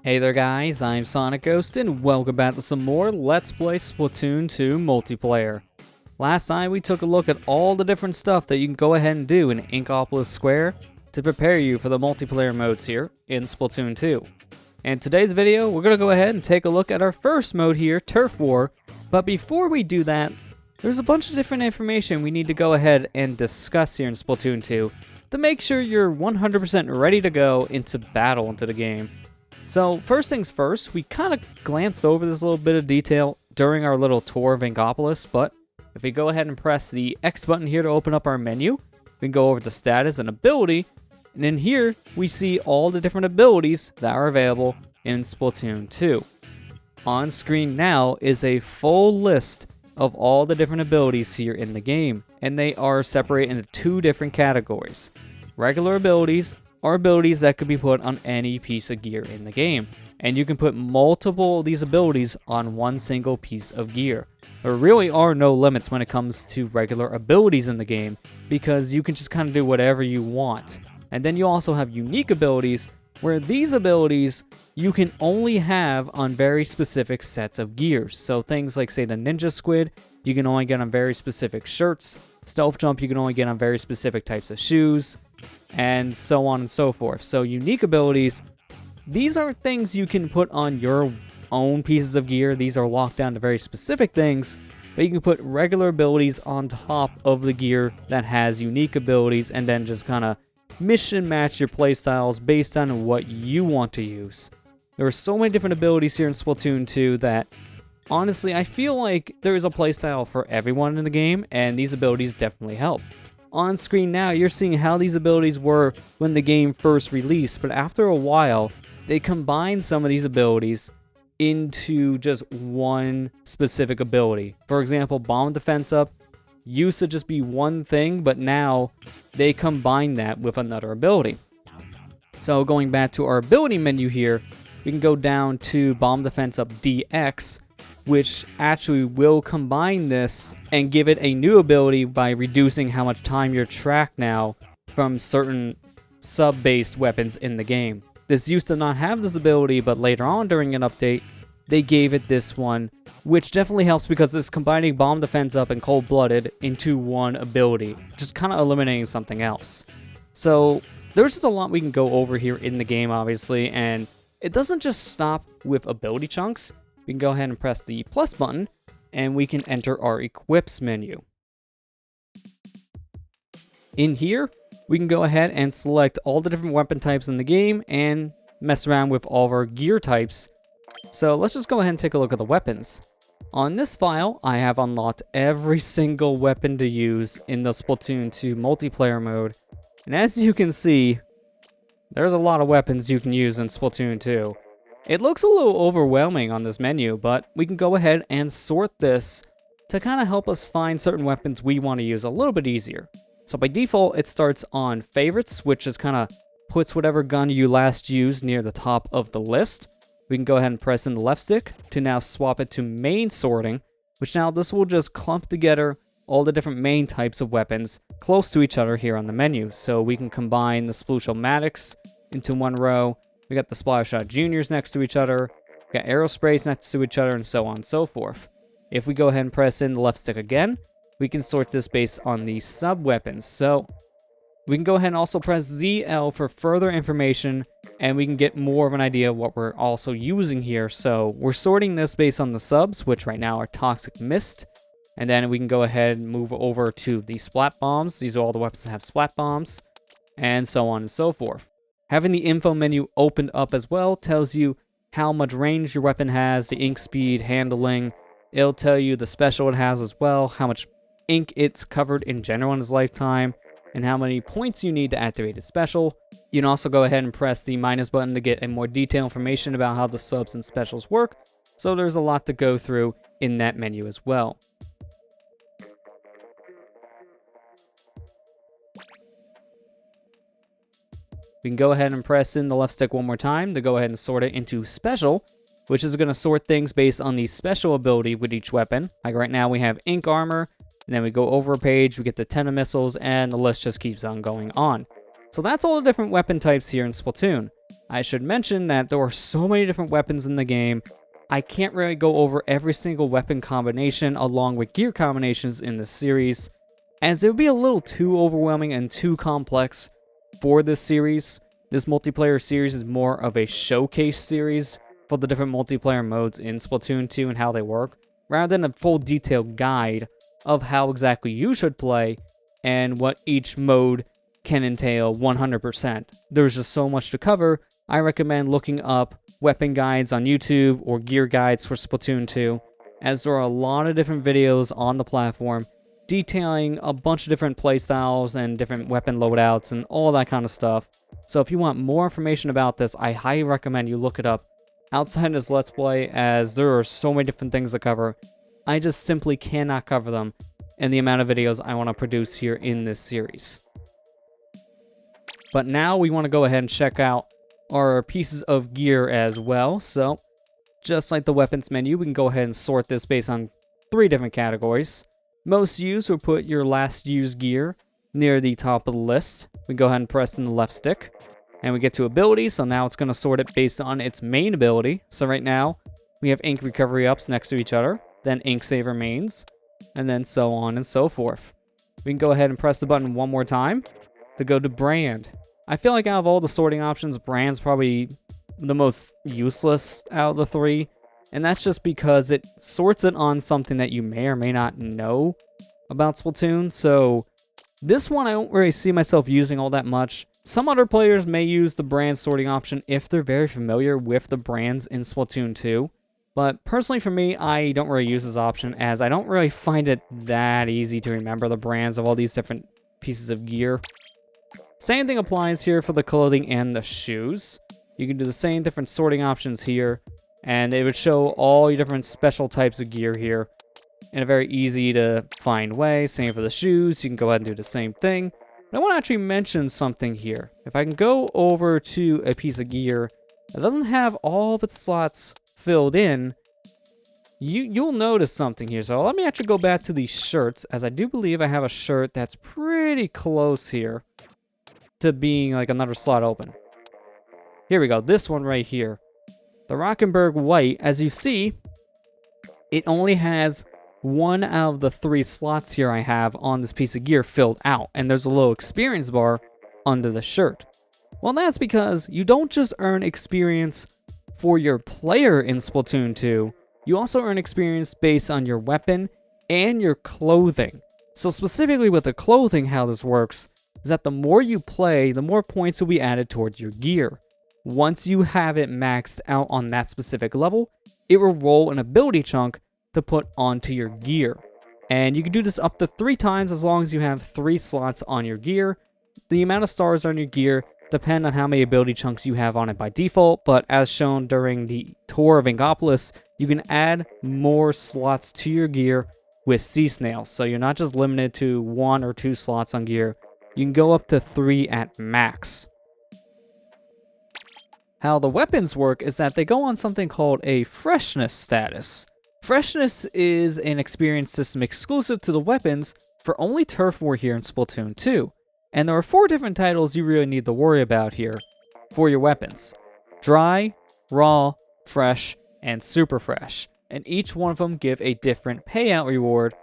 Hey there guys, I'm SonicGhost and welcome back to some more Let's Play Splatoon 2 multiplayer. Last time we took a look at all the different stuff that you can go ahead and do in Inkopolis Square to prepare you for the multiplayer modes here in Splatoon 2. In today's video, we're going to go ahead and take a look at our first mode here, Turf War, but before we do that, there's a bunch of different information we need to go ahead and discuss here in Splatoon 2 to make sure you're 100% ready to go into battle into the game. So first things first, we kind of glanced over this little bit of detail during our little tour of Inkopolis, but if we go ahead and press the X button here to open up our menu, we can go over to status and ability, and in here we see all the different abilities that are available in Splatoon 2. On screen now is a full list of all the different abilities here in the game, and they are separated into two different categories: regular abilities, or abilities that could be put on any piece of gear in the game. And you can put multiple of these abilities on one single piece of gear. There really are no limits when it comes to regular abilities in the game, because you can just kind of do whatever you want. And then you also have unique abilities, where these abilities you can only have on very specific sets of gears. So things like, say, the Ninja Squid, you can only get on very specific shirts. Stealth Jump, you can only get on very specific types of shoes, and so on and so forth. So unique abilities, these are things you can put on your own pieces of gear. These are locked down to very specific things, but you can put regular abilities on top of the gear that has unique abilities, and then just kind of mission match your playstyles based on what you want to use. There are so many different abilities here in Splatoon 2 that honestly I feel like there is a playstyle for everyone in the game, and these abilities definitely help. On screen now, you're seeing how these abilities were when the game first released, but after a while, they combined some of these abilities into just one specific ability. For example, Bomb Defense Up used to just be one thing, but now they combine that with another ability. So going back to our ability menu here, we can go down to Bomb Defense Up DX, which actually will combine this and give it a new ability by reducing how much time you're tracked now from certain sub-based weapons in the game. This used to not have this ability, but later on during an update, they gave it this one, which definitely helps because it's combining Bomb Defense Up and Cold Blooded into one ability, just kind of eliminating something else. So there's just a lot we can go over here in the game, obviously, and it doesn't just stop with ability chunks. We can go ahead and press the plus button, and we can enter our equips menu. In here, we can go ahead and select all the different weapon types in the game and mess around with all of our gear types. So let's just go ahead and take a look at the weapons. On this file, I have unlocked every single weapon to use in the Splatoon 2 multiplayer mode. And as you can see, there's a lot of weapons you can use in Splatoon 2. It looks a little overwhelming on this menu, but we can go ahead and sort this to kind of help us find certain weapons we want to use a little bit easier. So by default, it starts on favorites, which just kind of puts whatever gun you last used near the top of the list. We can go ahead and press in the left stick to now swap it to main sorting, which now this will just clump together all the different main types of weapons close to each other here on the menu. So we can combine the Splooshelmatics into one row. We got the Splattershot Juniors next to each other, we got Aerosprays next to each other, and so on and so forth. If we go ahead and press in the left stick again, we can sort this based on the sub-weapons. So we can go ahead and also press ZL for further information, and we can get more of an idea of what we're also using here. So we're sorting this based on the subs, which right now are Toxic Mist, and then we can go ahead and move over to the Splat Bombs. These are all the weapons that have Splat Bombs, and so on and so forth. Having the info menu opened up as well tells you how much range your weapon has, the ink speed, handling. It'll tell you the special it has as well, how much ink it's covered in general in its lifetime, and how many points you need to activate its special. You can also go ahead and press the minus button to get a more detailed information about how the subs and specials work. So there's a lot to go through in that menu as well. We can go ahead and press in the left stick one more time to go ahead and sort it into special, which is going to sort things based on the special ability with each weapon. Like right now we have Ink Armor, and then we go over a page, we get the 10 missiles, and the list just keeps on going on. So that's all the different weapon types here in Splatoon. I should mention that there are so many different weapons in the game, I can't really go over every single weapon combination along with gear combinations in the series, as it would be a little too overwhelming and too complex for this series. This multiplayer series is more of a showcase series for the different multiplayer modes in Splatoon 2 and how they work, rather than a full detailed guide of how exactly you should play and what each mode can entail 100%. There's just so much to cover. I recommend looking up weapon guides on YouTube or gear guides for Splatoon 2, as there are a lot of different videos on the platform detailing a bunch of different playstyles and different weapon loadouts and all that kind of stuff. So if you want more information about this, I highly recommend you look it up outside this Let's Play, as there are so many different things to cover. I just simply cannot cover them in the amount of videos I want to produce here in this series. But now we want to go ahead and check out our pieces of gear as well. So just like the weapons menu, we can go ahead and sort this based on 3 different categories. Most used will put your last used gear near the top of the list. We can go ahead and press in the left stick and we get to ability. So now it's going to sort it based on its main ability. So right now we have ink recovery ups next to each other, then ink saver mains, and then so on and so forth. We can go ahead and press the button one more time to go to brand. I feel like out of all the sorting options, brand's probably the most useless out of the 3. And that's just because it sorts it on something that you may or may not know about Splatoon. So this one I don't really see myself using all that much. Some other players may use the brand sorting option if they're very familiar with the brands in Splatoon 2. But personally for me, I don't really use this option, as I don't really find it that easy to remember the brands of all these different pieces of gear. Same thing applies here for the clothing and the shoes. You can do the same different sorting options here, and it would show all your different special types of gear here in a very easy to find way. Same for the shoes, you can go ahead and do the same thing. But I want to actually mention something here. If I can go over to a piece of gear that doesn't have all of its slots filled in, you'll notice something here. So let me actually go back to these shirts, as I do believe I have a shirt that's pretty close here to being like another slot open. Here we go, this one right here. The Rockenberg White, as you see, it only has 1 out of the 3 slots here I have on this piece of gear filled out, and there's a little experience bar under the shirt. Well, that's because you don't just earn experience for your player in Splatoon 2, you also earn experience based on your weapon and your clothing. So specifically with the clothing, how this works is that the more you play, the more points will be added towards your gear. Once you have it maxed out on that specific level, it will roll an ability chunk to put onto your gear. And you can do this up to 3 times as long as you have 3 slots on your gear. The amount of stars on your gear depend on how many ability chunks you have on it by default, but as shown during the tour of Inkopolis, you can add more slots to your gear with Sea Snails. So you're not just limited to 1 or 2 slots on gear. You can go up to 3 at max. How the weapons work is that they go on something called a freshness status. Freshness is an experience system exclusive to the weapons for only Turf War here in Splatoon 2. And there are 4 different titles you really need to worry about here for your weapons: Dry, Raw, Fresh, and Super Fresh. And each one of them give a different payout reward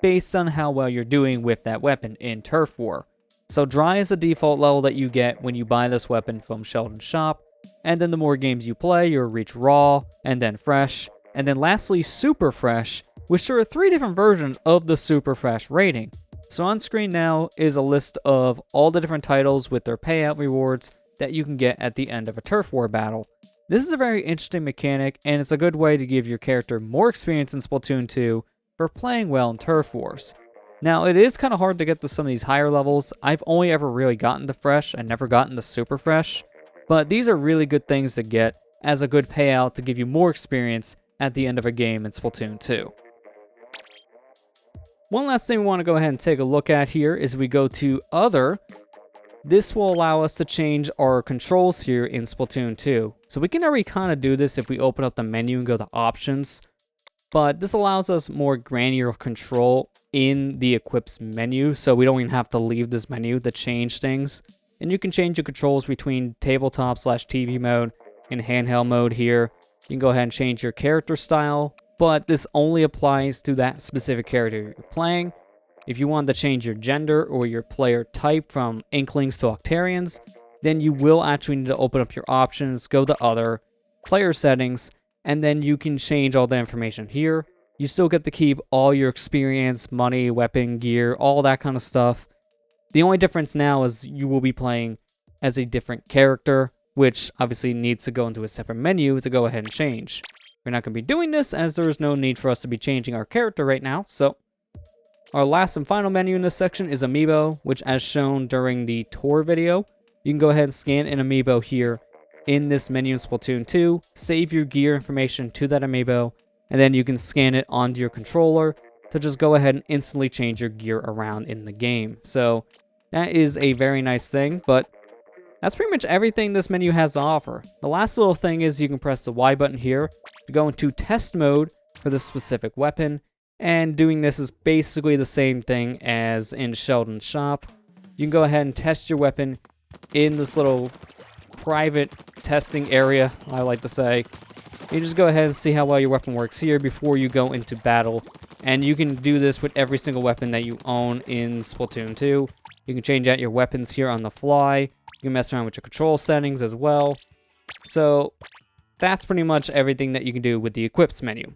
based on how well you're doing with that weapon in Turf War. So Dry is the default level that you get when you buy this weapon from Sheldon's shop, and then the more games you play, you'll reach Raw, and then Fresh, and then lastly Super Fresh, which there are 3 different versions of the Super Fresh rating. So on screen now is a list of all the different titles with their payout rewards that you can get at the end of a Turf War battle. This is a very interesting mechanic, and it's a good way to give your character more experience in Splatoon 2 for playing well in Turf Wars. Now, it is kind of hard to get to some of these higher levels. I've only ever really gotten to Fresh, I've never gotten to Super Fresh, but these are really good things to get as a good payout to give you more experience at the end of a game in Splatoon 2. One last thing we want to go ahead and take a look at here is we go to Other. This will allow us to change our controls here in Splatoon 2. So we can already kind of do this if we open up the menu and go to Options, but this allows us more granular control in the Equips menu, so we don't even have to leave this menu to change things. and you can change the controls between tabletop/TV mode and handheld mode here. You can go ahead and change your character style, but this only applies to that specific character you're playing. If you want to change your gender or your player type from Inklings to Octarians, then you will actually need to open up your options, go to Other, Player Settings, and then you can change all the information here. You still get to keep all your experience, money, weapon, gear, all that kind of stuff. The only difference now is you will be playing as a different character, which obviously needs to go into a separate menu to go ahead and change. We're not going to be doing this as there is no need for us to be changing our character right now, so our last and final menu in this section is Amiibo, which as shown during the tour video, you can go ahead and scan an Amiibo here in this menu in Splatoon 2, save your gear information to that Amiibo, and then you can scan it onto your controller to just go ahead and instantly change your gear around in the game. So that is a very nice thing, but that's pretty much everything this menu has to offer. The last little thing is you can press the Y button here to go into test mode for this specific weapon, and doing this is basically the same thing as in Sheldon's shop. You can go ahead and test your weapon in this little private testing area, I like to say. You just go ahead and see how well your weapon works here before you go into battle. And you can do this with every single weapon that you own in Splatoon 2. You can change out your weapons here on the fly. You can mess around with your control settings as well. So that's pretty much everything that you can do with the equips menu.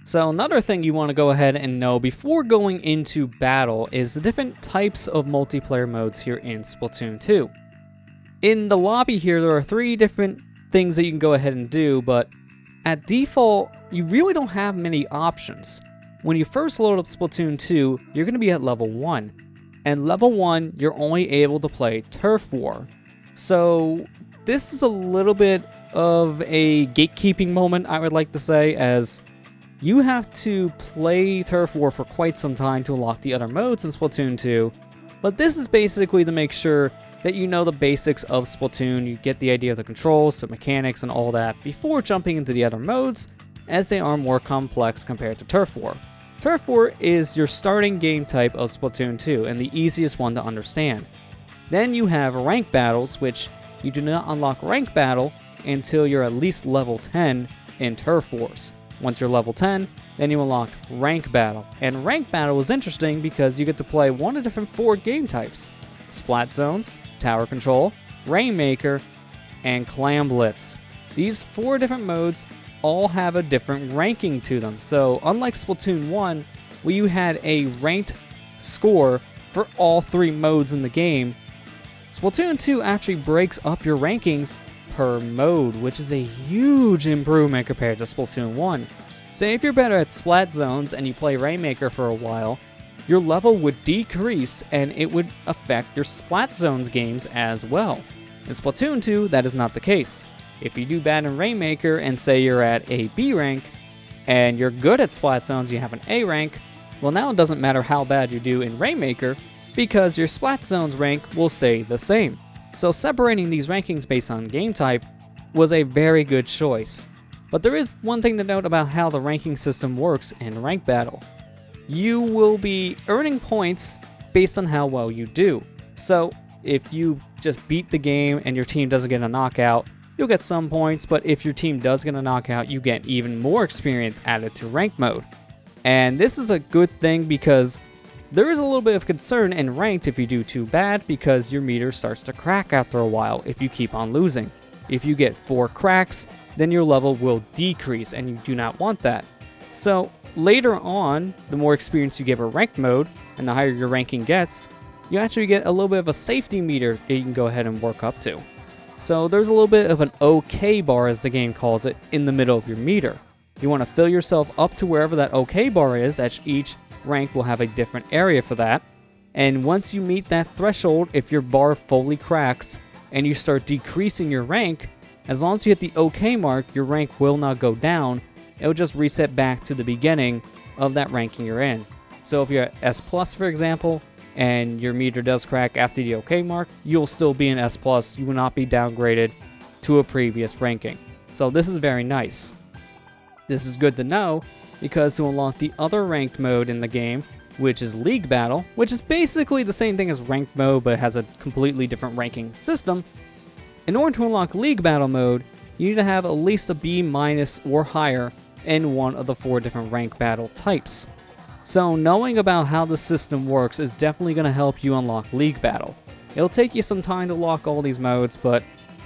So another thing you want to go ahead and know before going into battle is the different types of multiplayer modes here in Splatoon 2. In the lobby here, there are 3 different things that you can go ahead and do, but at default, you really don't have many options. When you first load up Splatoon 2, you're going to be at level 1. And level 1, you're only able to play Turf War. So this is a little bit of a gatekeeping moment, I would like to say, as you have to play Turf War for quite some time to unlock the other modes in Splatoon 2. But this is basically to make sure that you know the basics of Splatoon, you get the idea of the controls, the mechanics, and all that before jumping into the other modes, as they are more complex compared to Turf War. Turf War is your starting game type of Splatoon 2, and the easiest one to understand. Then you have rank battles, which you do not unlock rank battle until you're at least level 10 in Turf Wars. Once you're level 10, then you unlock rank battle. And rank battle is interesting because you get to play one of the different 4 game types: Splat Zones, Tower Control, Rainmaker, and Clam Blitz. These 4 different modes all have a different ranking to them. So unlike Splatoon 1, where you had a ranked score for all 3 modes in the game, Splatoon 2 actually breaks up your rankings per mode, which is a huge improvement compared to Splatoon 1. Say if you're better at Splat Zones and you play Rainmaker for a while, your level would decrease and it would affect your Splat Zones games as well. In Splatoon 2, that is not the case. If you do bad in Rainmaker and say you're at a B rank, and you're good at Splat Zones, you have an A rank, well now it doesn't matter how bad you do in Rainmaker, because your Splat Zones rank will stay the same. So separating these rankings based on game type was a very good choice. But there is one thing to note about how the ranking system works in Rank Battle. You will be earning points based on how well you do. So if you just beat the game and your team doesn't get a knockout, you'll get some points, but if your team does get a knockout, you get even more experience added to rank mode. And this is a good thing because there is a little bit of concern in ranked if you do too bad, because your meter starts to crack after a while if you keep on losing. If you get 4 cracks, then your level will decrease, and you do not want that. So later on, the more experience you give a ranked mode, and the higher your ranking gets, you actually get a little bit of a safety meter that you can go ahead and work up to. So there's a little bit of an OK bar, as the game calls it, in the middle of your meter. You want to fill yourself up to wherever that OK bar is, as each rank will have a different area for that. And once you meet that threshold, if your bar fully cracks and you start decreasing your rank, as long as you hit the OK mark, your rank will not go down. It will just reset back to the beginning of that ranking you're in. So if you're at S+, for example, and your meter does crack after the OK mark, you'll still be in S+, you will not be downgraded to a previous ranking. So this is very nice. This is good to know, because to unlock the other ranked mode in the game, which is League Battle, which is basically the same thing as Ranked Mode, but has a completely different ranking system. In order to unlock League Battle mode, you need to have at least a B- or higher in one of the 4 different rank battle types. So knowing about how the system works is definitely going to help you unlock League Battle. It'll take you some time to lock all these modes, but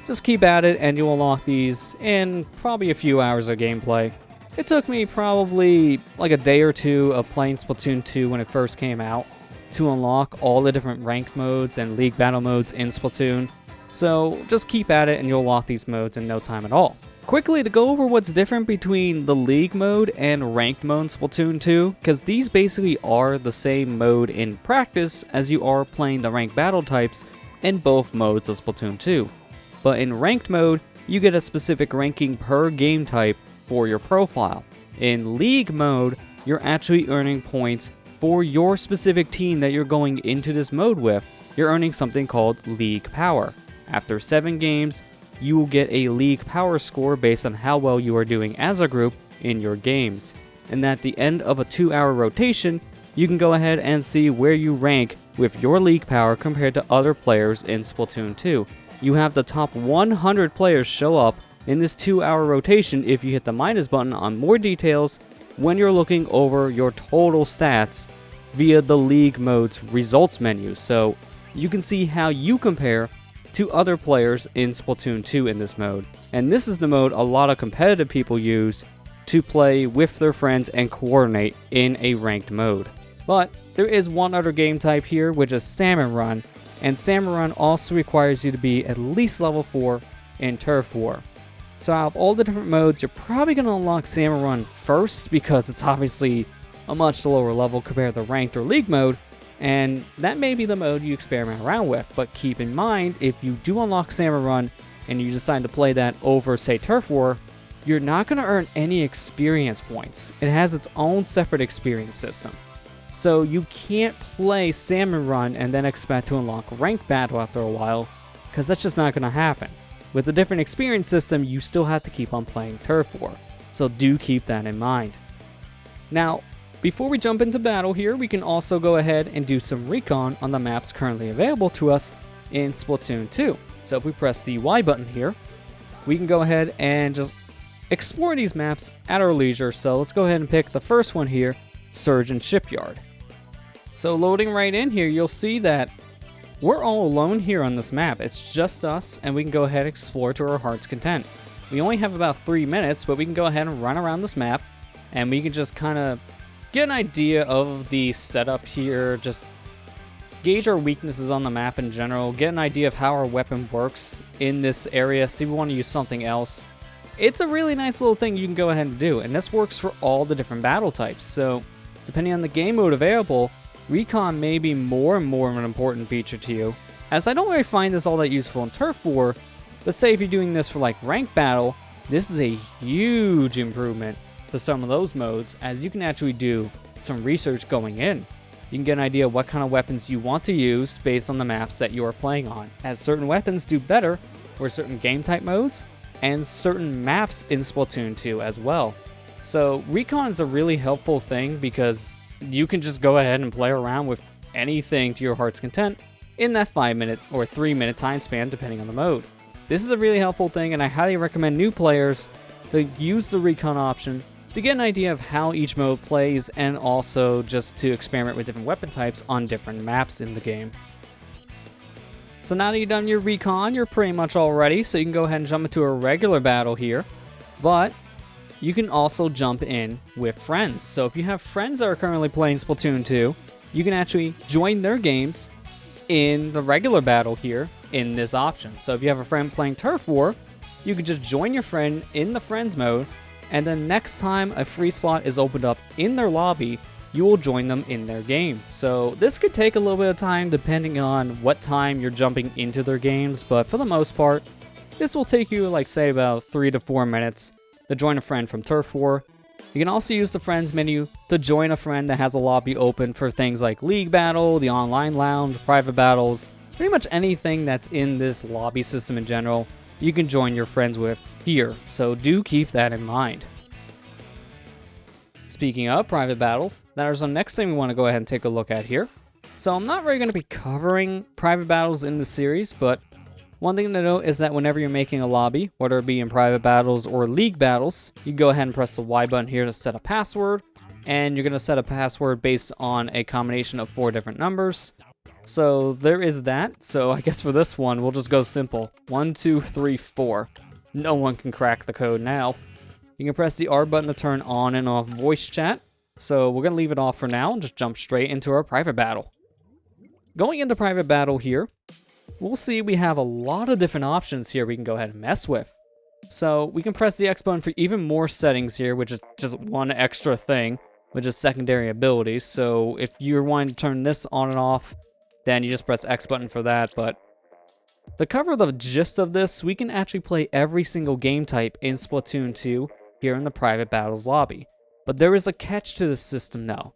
just keep at it and you'll unlock these in probably a few hours of gameplay. It took me probably like a day or 2 of playing Splatoon 2 when it first came out to unlock all the different ranked modes and League Battle modes in Splatoon. So just keep at it and you'll unlock these modes in no time at all. Quickly to go over what's different between the League mode and Ranked mode in Splatoon 2, because these basically are the same mode in practice as you are playing the ranked battle types in both modes of Splatoon 2. But in Ranked mode, you get a specific ranking per game type for your profile. In League mode, you're actually earning points for your specific team that you're going into this mode with. You're earning something called League Power. After 7 games, you will get a League Power score based on how well you are doing as a group in your games. And at the end of a 2-hour rotation, you can go ahead and see where you rank with your League Power compared to other players in Splatoon 2. You have the top 100 players show up in this 2-hour rotation if you hit the minus button on more details when you're looking over your total stats via the League mode's results menu. So you can see how you compare to other players in Splatoon 2 in this mode. And this is the mode a lot of competitive people use to play with their friends and coordinate in a ranked mode. But there is one other game type here, which is Salmon Run, and Salmon Run also requires you to be at least level 4 in Turf War. So out of all the different modes, you're probably going to unlock Salmon Run first because it's obviously a much lower level compared to Ranked or League mode, and that may be the mode you experiment around with. But keep in mind, if you do unlock Salmon Run and you decide to play that over, say, Turf War, you're not going to earn any experience points. It has its own separate experience system. So you can't play Salmon Run and then expect to unlock Ranked Battle after a while, because that's just not going to happen. With a different experience system, you still have to keep on playing Turf War. So do keep that in mind. Now, before we jump into battle here, we can also go ahead and do some recon on the maps currently available to us in Splatoon 2. So if we press the Y button here, we can go ahead and just explore these maps at our leisure. So let's go ahead and pick the first one here, Surgeon Shipyard. So loading right in here, you'll see that we're all alone here on this map. It's just us, and we can go ahead and explore to our heart's content. We only have about 3 minutes, but we can go ahead and run around this map, and we can just kind of get an idea of the setup here, just gauge our weaknesses on the map in general, get an idea of how our weapon works in this area, see if we want to use something else. It's a really nice little thing you can go ahead and do, and this works for all the different battle types. So depending on the game mode available, recon may be more and more of an important feature to you, as I don't really find this all that useful in Turf War, but say if you're doing this for like Ranked Battle, this is a huge improvement to some of those modes, as you can actually do some research going in. You can get an idea of what kind of weapons you want to use based on the maps that you are playing on, as certain weapons do better for certain game type modes and certain maps in Splatoon 2 as well. So recon is a really helpful thing because you can just go ahead and play around with anything to your heart's content in that 5-minute or 3-minute time span depending on the mode. This is a really helpful thing, and I highly recommend new players to use the recon option to get an idea of how each mode plays, and also just to experiment with different weapon types on different maps in the game. So now that you've done your recon, you're pretty much all ready, so you can go ahead and jump into a regular battle here. But you can also jump in with friends. So if you have friends that are currently playing Splatoon 2, you can actually join their games in the regular battle here in this option. So if you have a friend playing Turf War, you can just join your friend in the friends mode, and then next time a free slot is opened up in their lobby, you will join them in their game. So this could take a little bit of time depending on what time you're jumping into their games, but for the most part, this will take you like say about 3 to 4 minutes to join a friend from Turf War. You can also use the friends menu to join a friend that has a lobby open for things like League Battle, the online lounge, private battles, pretty much anything that's in this lobby system in general, you can join your friends with here, so do keep that in mind. Speaking of private battles, that is the next thing we want to go ahead and take a look at here. So I'm not really going to be covering private battles in the series, but one thing to note is that whenever you're making a lobby, whether it be in private battles or league battles, you go ahead and press the Y button here to set a password, and you're going to set a password based on a combination of 4 different numbers. So there is that. So I guess for this one, we'll just go simple. 1, 2, 3, 4. No one can crack the code now. You can press the R button to turn on and off voice chat. So we're going to leave it off for now and just jump straight into our private battle. Going into private battle here, we'll see we have a lot of different options here we can go ahead and mess with. So we can press the X button for even more settings here, which is just one extra thing, which is secondary abilities. So if you're wanting to turn this on and off, then you just press X button for that. But to cover the gist of this, we can actually play every single game type in Splatoon 2 here in the private battles lobby. But there is a catch to this system though.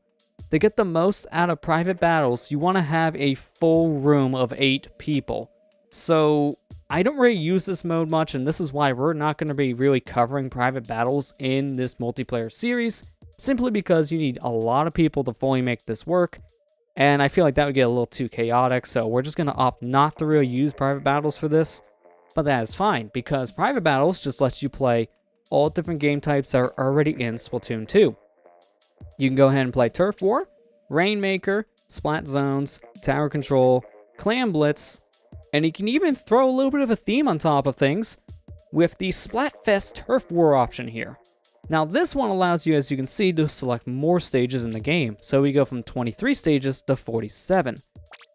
To get the most out of private battles, you want to have a full room of 8 people. So I don't really use this mode much, and this is why we're not going to be really covering private battles in this multiplayer series, simply because you need a lot of people to fully make this work, and I feel like that would get a little too chaotic, so we're just going to opt not to really use private battles for this. But that is fine, because private battles just lets you play all different game types that are already in Splatoon 2. You can go ahead and play Turf War, Rainmaker, Splat Zones, Tower Control, Clan Blitz, and you can even throw a little bit of a theme on top of things with the Splatfest Turf War option here. Now this one allows you, as you can see, to select more stages in the game, so we go from 23 stages to 47.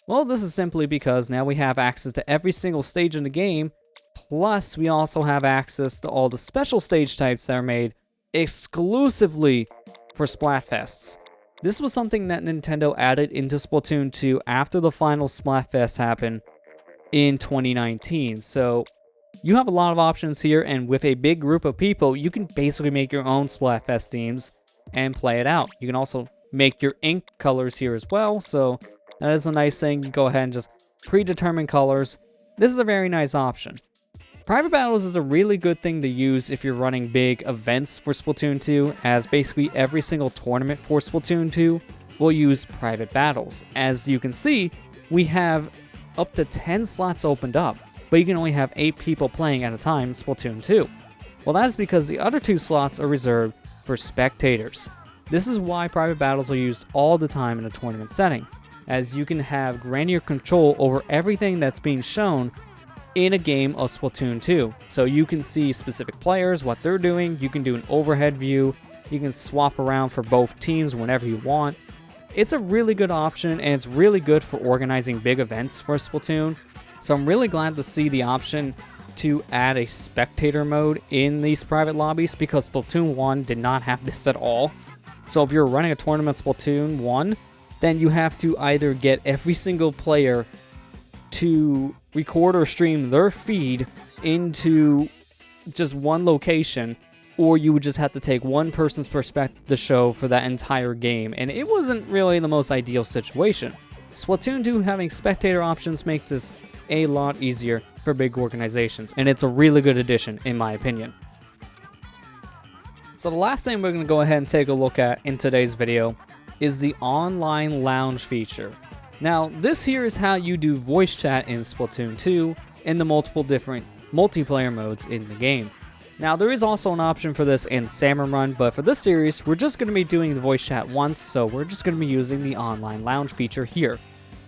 Well, this is simply because now we have access to every single stage in the game, plus we also have access to all the special stage types that are made exclusively for Splatfests. This was something that Nintendo added into Splatoon 2 after the final Splatfest happened in 2019. So you have a lot of options here, and with a big group of people, you can basically make your own Splatfest themes and play it out. You can also make your ink colors here as well, so that is a nice thing. You go ahead and just predetermine colors. This is a very nice option. Private battles is a really good thing to use if you're running big events for Splatoon 2, as basically every single tournament for Splatoon 2 will use private battles. As you can see, we have up to 10 slots opened up, but you can only have 8 people playing at a time in Splatoon 2. Well, that is because the other 2 slots are reserved for spectators. This is why private battles are used all the time in a tournament setting, as you can have granular control over everything that's being shown in a game of Splatoon 2. So you can see specific players, what they're doing, you can do an overhead view, you can swap around for both teams whenever you want. It's a really good option, and it's really good for organizing big events for Splatoon. So I'm really glad to see the option to add a spectator mode in these private lobbies, because Splatoon 1 did not have this at all. So if you're running a tournament Splatoon 1, then you have to either get every single player to record or stream their feed into just one location, or you would just have to take one person's perspective to show for that entire game, and it wasn't really the most ideal situation. Splatoon 2 having spectator options makes this a lot easier for big organizations, and it's a really good addition in my opinion. So the last thing we're going to go ahead and take a look at in today's video is the online lounge feature. Now, this here is how you do voice chat in Splatoon 2 in the multiple different multiplayer modes in the game. Now, there is also an option for this in Salmon Run, but for this series, we're just going to be doing the voice chat once, so we're just going to be using the online lounge feature here.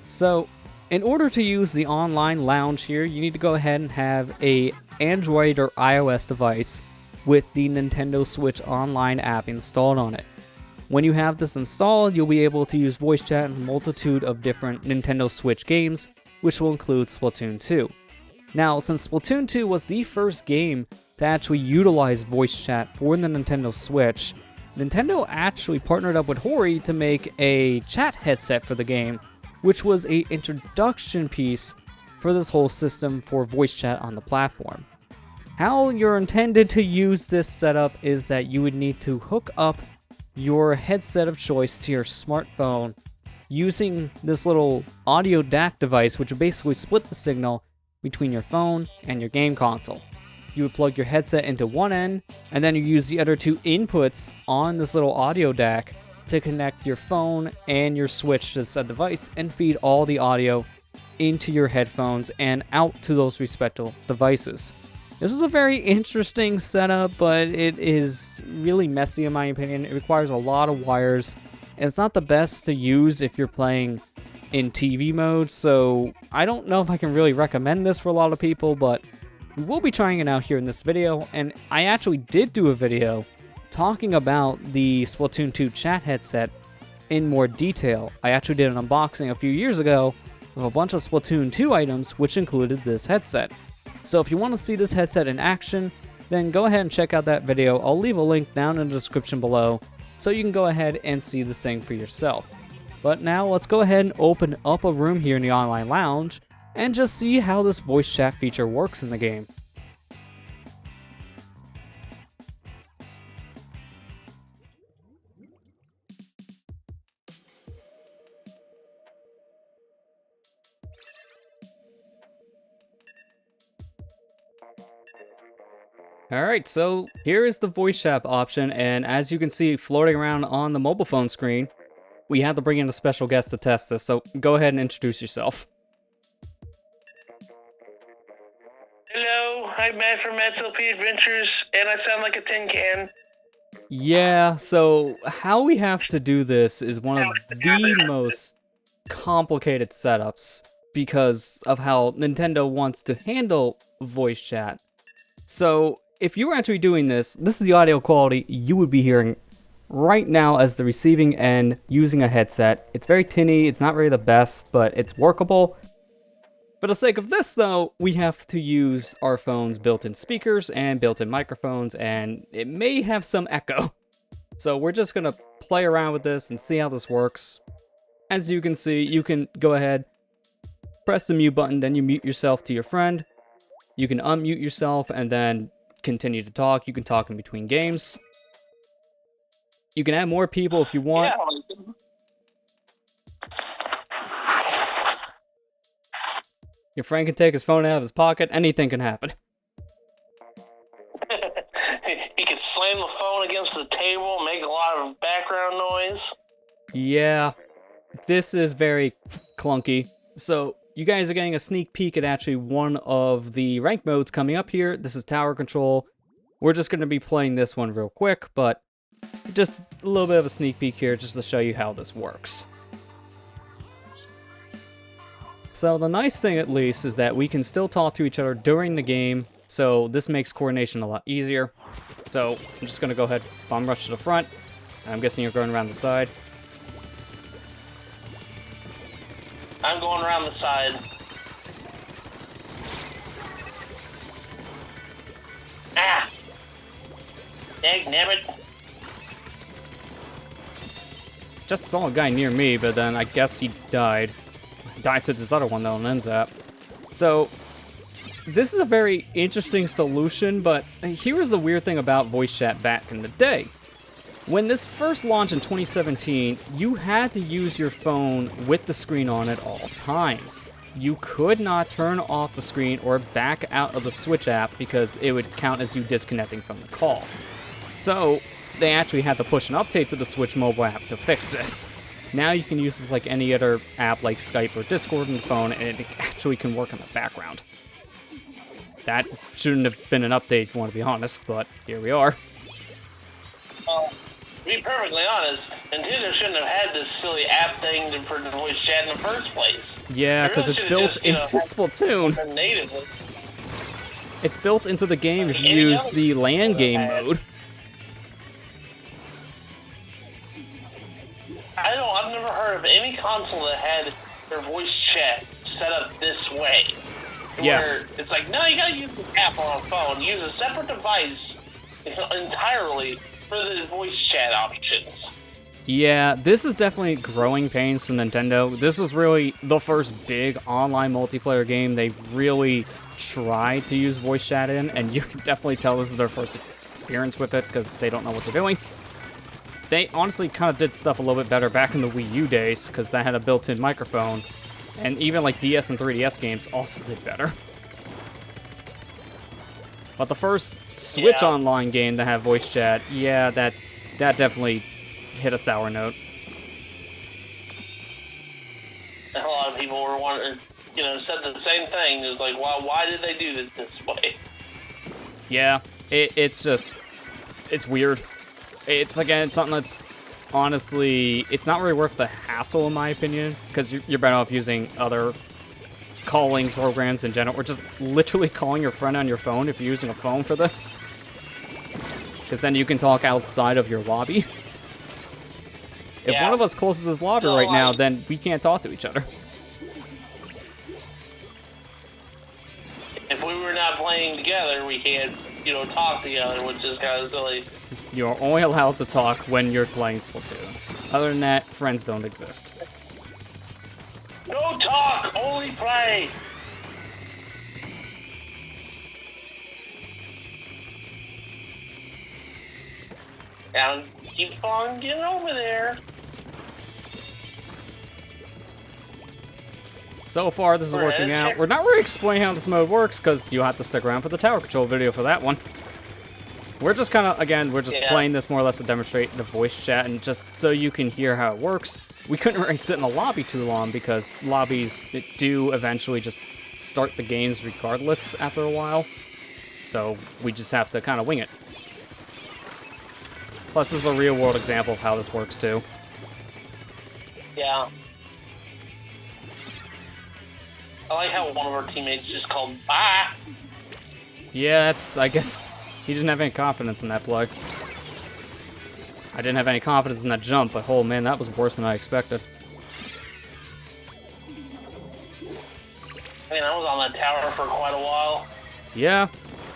So, in order to use the online lounge here, you need to go ahead and have a Android or iOS device with the Nintendo Switch Online app installed on it. When you have this installed, you'll be able to use voice chat in a multitude of different Nintendo Switch games, which will include Splatoon 2. Now, since Splatoon 2 was the first game to actually utilize voice chat for the Nintendo Switch, Nintendo actually partnered up with Hori to make a chat headset for the game, which was an introduction piece for this whole system for voice chat on the platform. How you're intended to use this setup is that you would need to hook up your headset of choice to your smartphone using this little audio DAC device, which will basically split the signal between your phone and your game console. you would plug your headset into one end, and then you use the other two inputs on this little audio DAC to connect your phone and your Switch to said device and feed all the audio into your headphones and out to those respective devices. This is a very interesting setup, but it is really messy in my opinion. It requires a lot of wires, and it's not the best to use if you're playing in TV mode, so I don't know if I can really recommend this for a lot of people, but we'll be trying it out here in this video. And I actually did do a video talking about the Splatoon 2 chat headset in more detail. I actually did an unboxing a few years ago of a bunch of Splatoon 2 items, which included this headset. So if you want to see this headset in action, then go ahead and check out that video. I'll leave a link down in the description below, so you can go ahead and see this thing for yourself. But now let's go ahead and open up a room here in the online lounge, and just see how this voice chat feature works in the game. Alright, so here is the voice chat option, and as you can see floating around on the mobile phone screen, we had to bring in a special guest to test this, so go ahead and introduce yourself. Hello, I'm Matt from Matt's LP Adventures, and I sound like a tin can. Yeah, so how we have to do this is one of the most complicated setups because of how Nintendo wants to handle voice chat. So if you were actually doing this, this is the audio quality you would be hearing right now as the receiving end using a headset. It's very tinny, it's not really the best, but it's workable. For the sake of this though, we have to use our phone's built-in speakers and built-in microphones, and it may have some echo. So we're just gonna play around with this and see how this works. As you can see, you can go ahead, press the mute button, then you mute yourself to your friend. You can unmute yourself and then continue to talk. You can talk in between games. You can add more people if you want. Yeah. Your friend can take his phone out of his pocket. Anything can happen. He could slam the phone against the table, make a lot of background noise. Yeah, this is very clunky. So you guys are getting a sneak peek at actually one of the rank modes coming up here. This is Tower Control. We're just going to be playing this one real quick, but just a little bit of a sneak peek here just to show you how this works. So the nice thing at least is that we can still talk to each other during the game, so this makes coordination a lot easier. So I'm just going to go ahead, bomb rush to the front. I'm guessing you're going around the side. I'm going around the side. Ah! Dagnabbit. Just saw a guy near me, but then I guess he died. Died to this other one though, and ends up. So this is a very interesting solution, but here's the weird thing about voice chat back in the day. When this first launched in 2017, you had to use your phone with the screen on at all times. You could not turn off the screen or back out of the Switch app because it would count as you disconnecting from the call. So they actually had to push an update to the Switch mobile app to fix this. Now you can use this like any other app like Skype or Discord on the phone, and it actually can work in the background. That shouldn't have been an update if you want to be honest, but here we are. To be perfectly honest, Nintendo shouldn't have had this silly app thing for the voice chat in the first place. Yeah, because it's built into Splatoon. Natively. It's built into the game if you use the LAN game mode. I've never heard of any console that had their voice chat set up this way. Yeah. Where it's like, no, you gotta use the app on a phone. Use a separate device entirely for the voice chat options. Yeah, this is definitely growing pains from Nintendo. This was really the first big online multiplayer game they've really tried to use voice chat in, and you can definitely tell this is their first experience with it because they don't know what they're doing. They honestly kind of did stuff a little bit better back in the Wii U days because that had a built-in microphone, and even like DS and 3DS games also did better. But the first Switch Yeah. Online game to have voice chat, yeah, that definitely hit a sour note. And a lot of people were wanting, said the same thing. It's like, well, why did they do this way? Yeah, it's just, it's weird. It's, again, something that's, honestly, it's not really worth the hassle, in my opinion, because you're better off using other calling programs in general, or just literally calling your friend on your phone if you're using a phone for this. Because then you can talk outside of your lobby. If one of us closes his lobby right now, then we can't talk to each other. If we were not playing together, we can't, talk together, which is kind of silly. You're only allowed to talk when you're playing Splatoon. Other than that, friends don't exist. No talk, only play. Now keep on getting over there. So far, this is working out. We're not really explaining how this mode works, because you have to stick around for the tower control video for that one. We're just kind of, again, we're just playing this more or less to demonstrate the voice chat, and just so you can hear how it works. We couldn't really sit in the lobby too long, because lobbies do eventually just start the games regardless after a while. So we just have to kind of wing it. Plus, this is a real-world example of how this works, too. Yeah. I like how one of our teammates just called bye. Yeah, I guess he didn't have any confidence in that play. I didn't have any confidence in that jump, but oh man, that was worse than I expected. I mean, I was on that tower for quite a while. Yeah,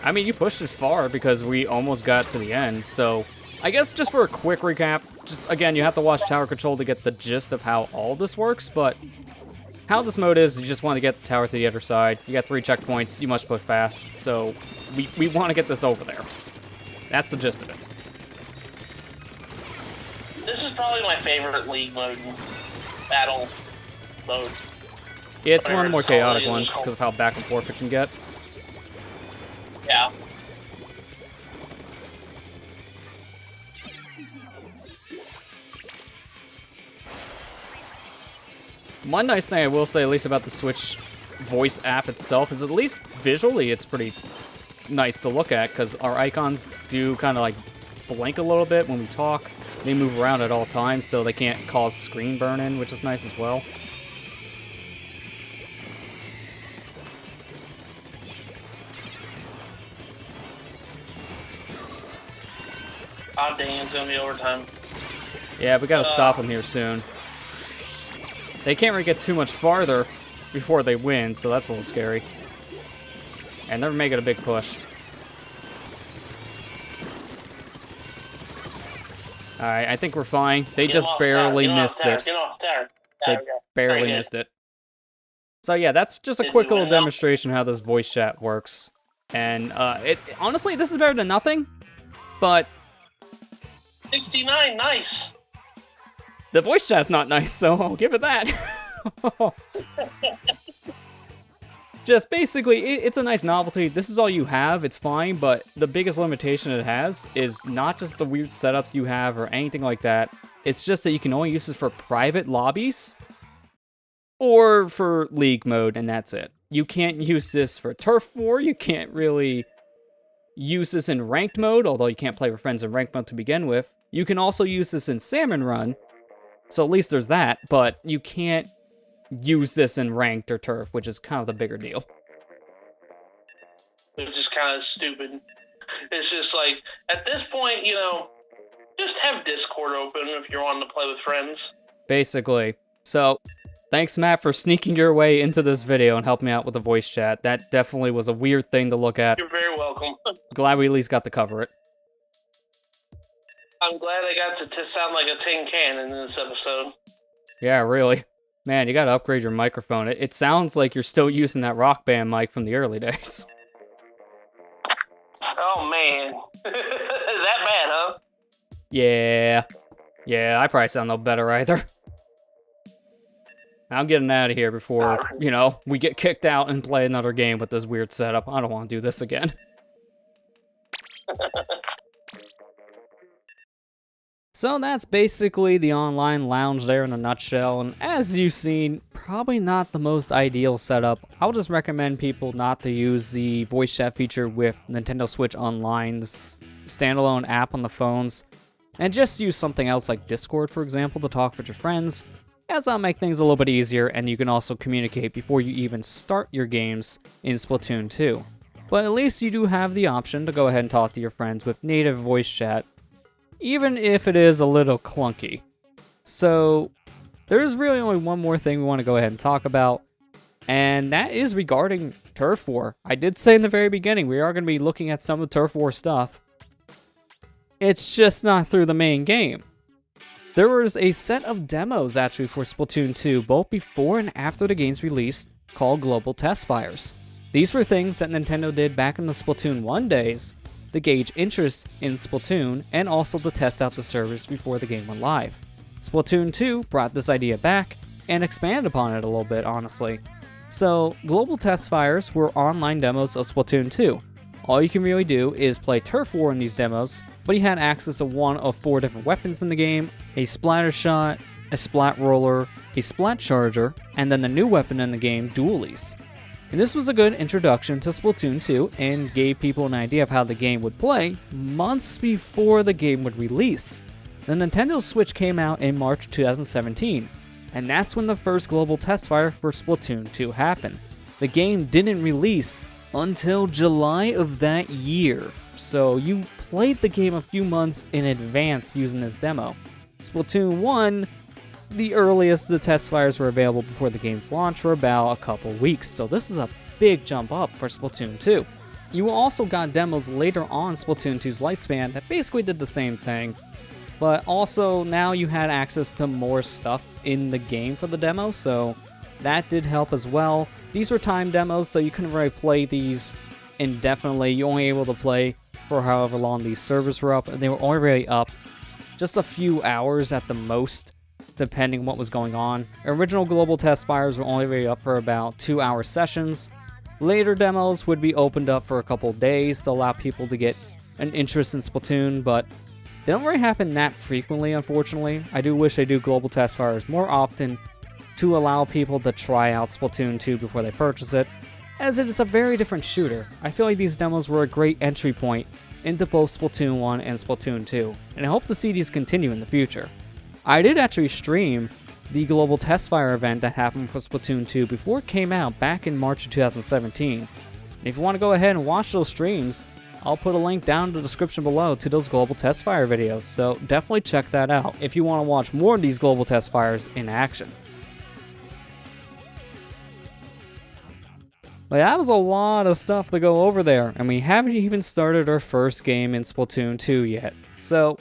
I mean, you pushed it far because we almost got to the end, so I guess just for a quick recap, just again, you have to watch tower control to get the gist of how all this works, but how this mode is, you just want to get the tower to the other side. You got 3 checkpoints, you must push fast, so we want to get this over there. That's the gist of it. This is probably my favorite League mode, battle mode. Yeah, it's one of the more chaotic ones because of how back and forth it can get. Yeah. One nice thing I will say, at least about the Switch voice app itself, is at least visually it's pretty nice to look at, because our icons do kind of like blink a little bit when we talk. They move around at all times, so they can't cause screen burn-in, which is nice as well. Oh dang, it's gonna be overtime. Yeah, we gotta stop them here soon. They can't really get too much farther before they win, so that's a little scary. And they're making a big push. Alright, I think we're fine. They just barely missed it. They barely missed it. So yeah, that's just a quick little demonstration how this voice chat works. And honestly, this is better than nothing, but 69, nice. the voice chat's not nice, so I'll give it that. Just basically, it's a nice novelty. This is all you have, it's fine, but the biggest limitation it has is not just the weird setups you have or anything like that. It's just that you can only use this for private lobbies or for League mode, and that's it. You can't use this for Turf War, you can't really use this in ranked mode, although you can't play with friends in ranked mode to begin with. You can also use this in Salmon Run, so at least there's that, but you can't use this in ranked or turf, which is kind of the bigger deal. Which is kind of stupid. It's just like, at this point, just have Discord open if you're wanting to play with friends. Basically. So, thanks, Matt, for sneaking your way into this video and helping me out with the voice chat. That definitely was a weird thing to look at. You're very welcome. Glad we at least got to cover it. I'm glad I got to sound like a tin can in this episode. Yeah, really. Man, you gotta upgrade your microphone. It sounds like you're still using that Rock Band mic from the early days. Oh, man. That bad, huh? Yeah. Yeah, I probably sound no better either. I'm getting out of here before, we get kicked out and play another game with this weird setup. I don't want to do this again. So that's basically the online lounge there in a nutshell, and as you've seen, probably not the most ideal setup. I'll just recommend people not to use the voice chat feature with Nintendo Switch Online's standalone app on the phones, and just use something else like Discord, for example, to talk with your friends, as that'll make things a little bit easier, and you can also communicate before you even start your games in Splatoon 2. But at least you do have the option to go ahead and talk to your friends with native voice chat, even if it is a little clunky. So, there's really only one more thing we want to go ahead and talk about, and that is regarding Turf War. I did say in the very beginning, we are going to be looking at some of the Turf War stuff. It's just not through the main game. There was a set of demos actually for Splatoon 2, both before and after the game's release, called Global Test Fires. These were things that Nintendo did back in the Splatoon 1 days, to gauge interest in Splatoon, and also to test out the service before the game went live. Splatoon 2 brought this idea back, and expanded upon it a little bit, honestly. So, Global Test Fires were online demos of Splatoon 2. All you can really do is play Turf War in these demos, but you had access to one of 4 different weapons in the game, a splatter shot, a splat roller, a splat charger, and then the new weapon in the game, dualies. And this was a good introduction to Splatoon 2 and gave people an idea of how the game would play months before the game would release. The Nintendo Switch came out in March 2017, and that's when the first global test fire for Splatoon 2 happened. The game didn't release until July of that year, so you played the game a few months in advance using this demo. Splatoon 1, the earliest the test fires were available before the game's launch were about a couple weeks, so this is a big jump up for Splatoon 2. You also got demos later on Splatoon 2's lifespan that basically did the same thing, but also now you had access to more stuff in the game for the demo, so that did help as well. These were timed demos, so you couldn't really play these indefinitely. You only able to play for however long these servers were up, and they were only really up just a few hours at the most, depending what was going on. Original global test fires were only really up for about 2-hour sessions. Later demos would be opened up for a couple days to allow people to get an interest in Splatoon, but they don't really happen that frequently, unfortunately. I do wish they do global test fires more often to allow people to try out Splatoon 2 before they purchase it, as it is a very different shooter. I feel like these demos were a great entry point into both Splatoon 1 and Splatoon 2, and I hope to see these continue in the future. I did actually stream the Global Test Fire event that happened for Splatoon 2 before it came out back in March of 2017. And if you want to go ahead and watch those streams, I'll put a link down in the description below to those Global Test Fire videos, so definitely check that out if you want to watch more of these Global Test Fires in action. But that was a lot of stuff to go over there, and we haven't even started our first game in Splatoon 2 yet. So,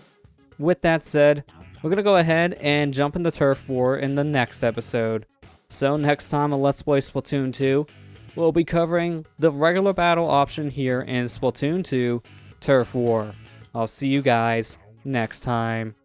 with that said, we're going to go ahead and jump into Turf War in the next episode. So next time on Let's Play Splatoon 2, we'll be covering the regular battle option here in Splatoon 2, Turf War. I'll see you guys next time.